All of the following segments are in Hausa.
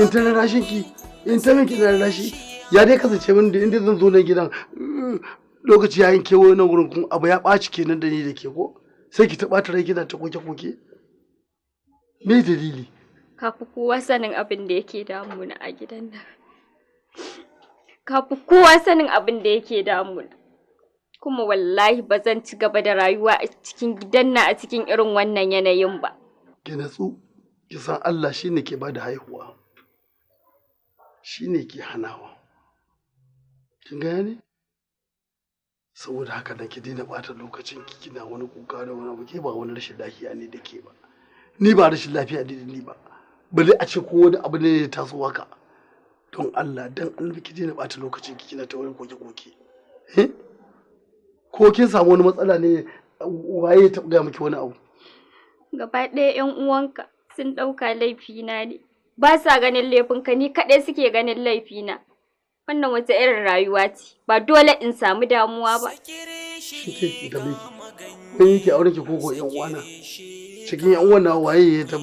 in ta rarrashin ki in ta miki da rarrashi ya dai kasance min da inda zan zo nan gidan lokaci yayin kewaye nan gurin kun abu ya ɓaci kenan da ni da ke ko sai ki taɓa ta rai kina ta koke me dalili ka fi kowa sanin abin da yake damuna a gidan nan ka fi kowa sanin abin da yake damuna kuma wallahi ba zan ci gaba da rayuwa a cikin gidan nan a cikin irin wannan yanayin ba ki natsu ki san Allah shine ke bada haihuwa shine ke hanawa kin gane saboda haka da ki daina bata lokacin ki kina wani kuka da wani abu ke ba wani rashin lafiya ne da ke ba ni ba rashin lafiya ne da ni ba bale a ce ko wani abu ne ya taso haka don Allah dan Allah ki daina bata lokacin ki kina ta wani koke ko kin samu wani matsala ne waye ta ga miki wani abu gaba ɗaya ƴan uwanka sun ɗauka laifina ne ba sa ganin laifinka ni kaɗai suke ganin laifina wannan wata irin rayuwa ce ba dole in samu damuwa ba shike da miki kun yake aure ki koko ƴan uwana cikin ƴan uwana waye ya ta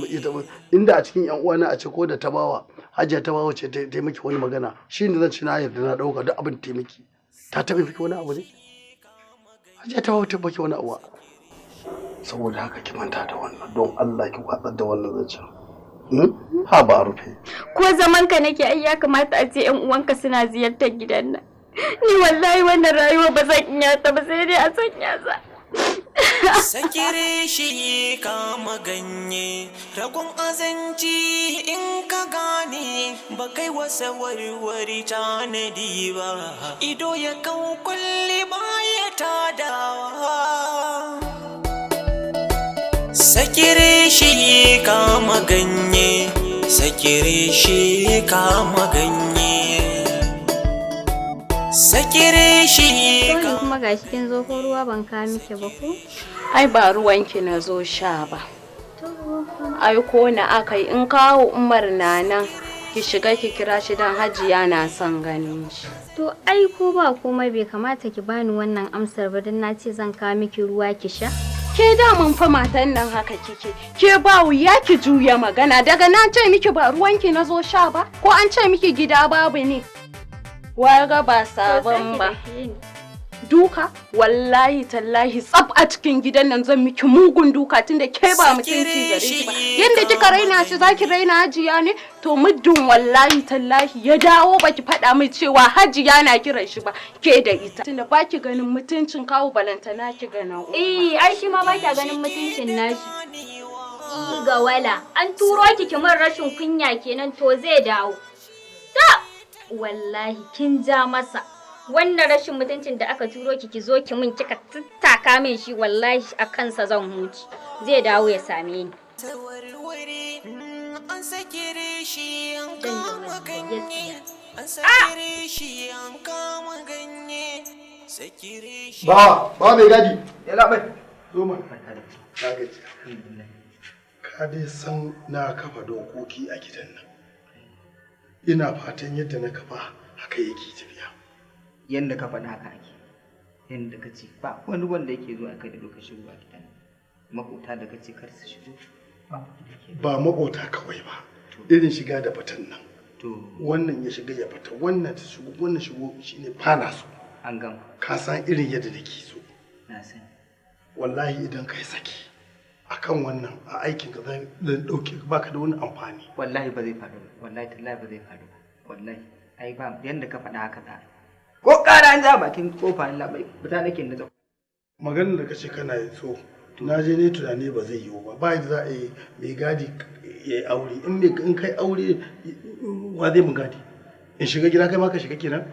inda a cikin ƴan uwana a ce ko da tabawa Hajiya tabawa ce ta miki wani magana shine zan ci na yarda na dauka duk abin ta miki ta taɓa miki wani abu ne Hajiya tabawa ta baki wani abu saboda haka ki manta da wannan don Allah ki watsar da wannan zancen ha ba rufe ko zaman ka nake ai ya kamata a ce ƴan uwanka suna ziyartar gidan nan ni wallahi wannan rayuwa ba zan iya ta ba sai dai a sanya sa sakire shi kama ganye ragon azanci in ka gane ba kai wasa warware tanadi ba ido ya kawo kulli baya tadawa sakire shi kama ganye sakire shi kama ganye sakire shi kuma gashi kin zo ko ruwa ban ka miki ba ko ai ba ruwanki na zo sha ba ai ko na akai in kawo Umar nan ki shiga ki kira shi dan Hajiya na son ganin shi to ai ko ba komai bai kamata ki bani wannan amsar ba dan nace zan ka miki ruwa ki sha ke da mun fa matan nan haka kike ke ba wuya ki juya magana daga na ce miki ba ruwanki na zo sha ba ko an ce miki gida babu ne waga ba sabon ba duka wallahi tallahi tsaf a cikin gidan nan zan miki mugun duka tunda ke ba mutunci gare shi ba yanda kika raina shi zaki raina Hajiya ne to muddin wallahi tallahi ya dawo baki faɗa mai cewa Hajiya na kiran shi ba ke da ita tunda baki ganin mutuncin kawo balantana ki gana ai shi ma baki ganin mutuncin nashi ga wala an turo ki kimar rashin kunya kenan to zai dawo ta wallahi kin ja masa wannan rashin mutuncin da aka turo ki zo ki min kika tattaka min shi wallahi a kansa zan huci zai dawo ya same ni an sakire shi an kama ganye an sakire shi an kama ganye sakire shi ba mai gadi ya labai zo ma ka gaji ka dai san na kafa dokoki a gidan nan ina fatan yadda na kafa haka yake tafiya yanda ka faɗa haka ake yanda ka ce ba wani wanda yake zuwa kai da lokacin ruwa gidan makota da kace kar su shigo ba makota kawai ba irin shiga da fitan nan to wannan ya shiga ya fita wannan ta shigo wannan shigo shine fana su an gama ka san irin yadda nake so na sani wallahi idan kai saki akan wannan a aikin ka zan dauke baka da wani amfani wallahi ba zai faru ba wallahi tallahi ba zai faru ba wallahi ai ba yanda ka faɗa haka da ko ƙara an ja bakin kofa labai fita nake na zau maganar da kace kana so na je ne tunani ba zai yiwu ba ba yadda za a yi mai gadi ya yi aure in kai aure wa zai mu gadi in shiga gida kai ma ka shiga kenan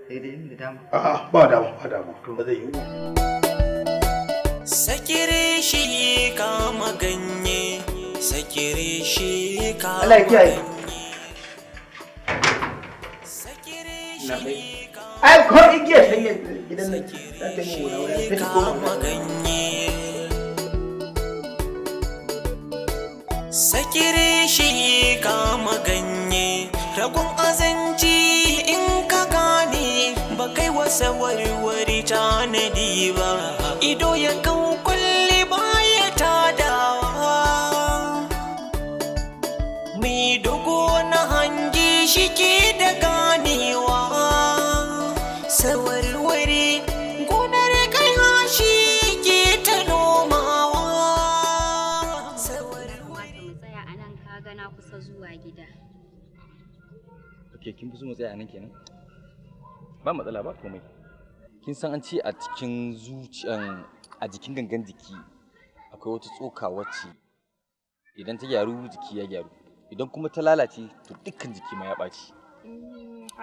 sai dai da dama a'a ba dama ba zai yiwu sakire shi kama ganye sakire shi kama Allah ya kiyaye ai ko igiya sanya gidan nan za ta yi wura sai ta koma ganye sakire shi kama ganye ragon azanci in ka gane ba kai wasa warware tanadi ba ido ya kawo kulli baya tadawa mi shi ke da ganewa sawarware gonar kai shi ke ta nomawa Kamata mu tsaya a nan kaga na kusa zuwa gida. Ok, kin fi so mu tsaya a nan kenan? Ba matsala ba komai. Kin san an ce a cikin a jikin gangan jiki akwai wata tsoka wacce idan ta gyaru jiki ya gyaru. Idan kuma ta lalace to dukkan jiki ma ya ɓaci.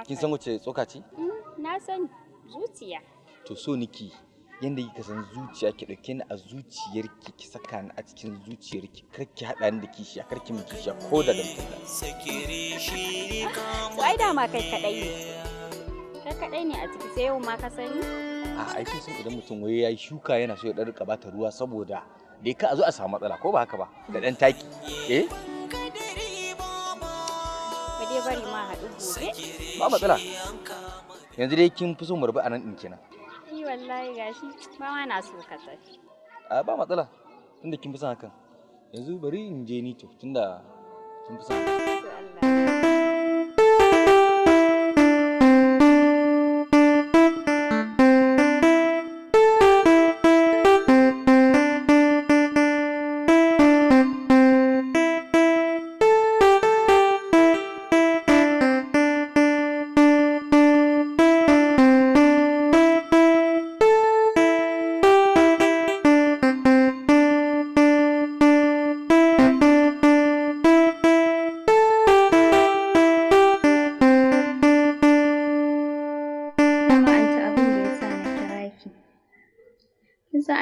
Kin san wacce tsoka ce? Na sani, zuciya. To so niki yanda kika san zuciya ki dauke ni a zuciyarki ki saka ni a cikin zuciyarki kar ki hada ni da kishiya kar ki min kishiya ko da mutum. To ai dama kai kadai ne. Kai kadai ne a ciki sai yau ma ka sani? A aikin sun idan mutum wai yayi shuka yana so ya dan rika bata ruwa saboda dai ka zo a samu matsala ko ba haka ba da dan taki. Ba dai bari ma haɗu gobe. Ba matsala. Yanzu dai kin fi so mu rubu a nan din kenan. Wallahi gashi ba ma na so ka tafi. A ba matsala tunda kin fi son hakan. Yanzu bari in je ni to tunda kin fi son.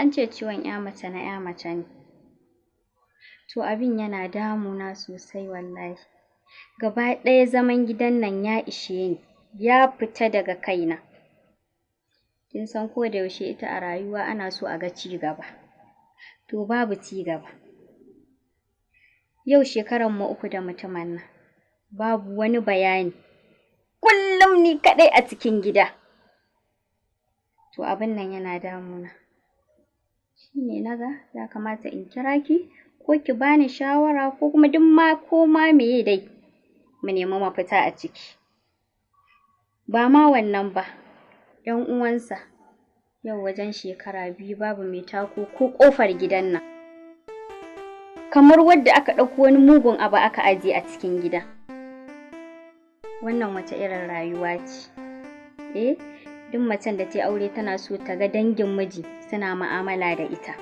An ce ciwon ya mace na ya mace ne. To abin yana damuna sosai wallahi. Gaba ɗaya zaman gidan nan ya ishe ni, ya fita daga kaina. Kin san ko da yaushe ita a rayuwa ana so a ga ci gaba. To babu ci gaba. Yau shekaran mu 3 da mutumin nan. Babu wani bayani. Kullum ni kaɗai a cikin gida. To abin nan yana damuna. Shine naga ya kamata in kira ki ko ki bani shawara ko kuma duk ma ko ma meye dai mu nemi mafita a ciki. Ba ma wannan ba, 'yan uwansa yau wajen shekara 2 babu mai tako ko ƙofar gidan nan. Kamar wadda aka ɗauko wani mugun abu aka ajiye a cikin gida. Wannan wace irin rayuwa ce? Duk macen da ta aure tana so ta ga dangin miji suna mu'amala da ita.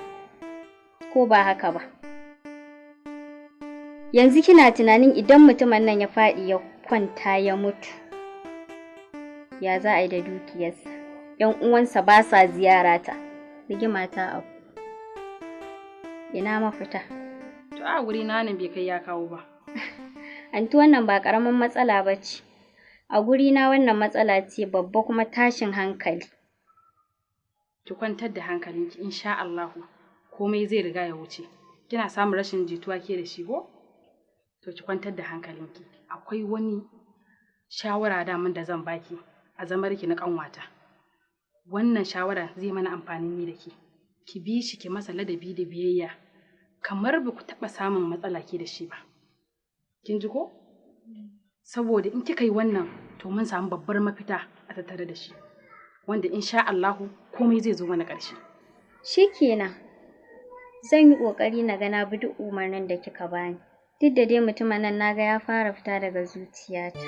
Ko ba haka ba? Yanzu kina tunanin idan mutumin nan ya faɗi ya kwanta ya mutu, ya za a yi da dukiyarsa? 'Yan uwansa ba sa ziyarata. Rigima ta abu. Ina mafita? To a wuri na nan bai kai ya kawo ba. Anti wannan ba ƙaramin matsala ba ce. A gurina wannan matsala ce babba kuma tashin hankali. Ki kwantar da hankalinki insha Allahu komai zai riga ya wuce. Kina samun rashin jituwa ke da shi ko? To ki kwantar da hankalinki. Akwai wani shawara da mun da zan baki a zamarki na kanwata. Wannan shawara zai mana amfani ni da ke. Ki bi shi ki masa ladabi da biyayya kamar ba ku taɓa samun matsala ke da shi ba. Kin ji ko? Saboda in kika yi wannan to mun samu babbar mafita a tattare da shi wanda insha Allahu komai zai zo mana ƙarshe. Shikenan. Zan yi ƙoƙari na ga na bi duk umarnin da kika bani. Duk da dai mutumin nan naga ya fara fita daga zuciyata.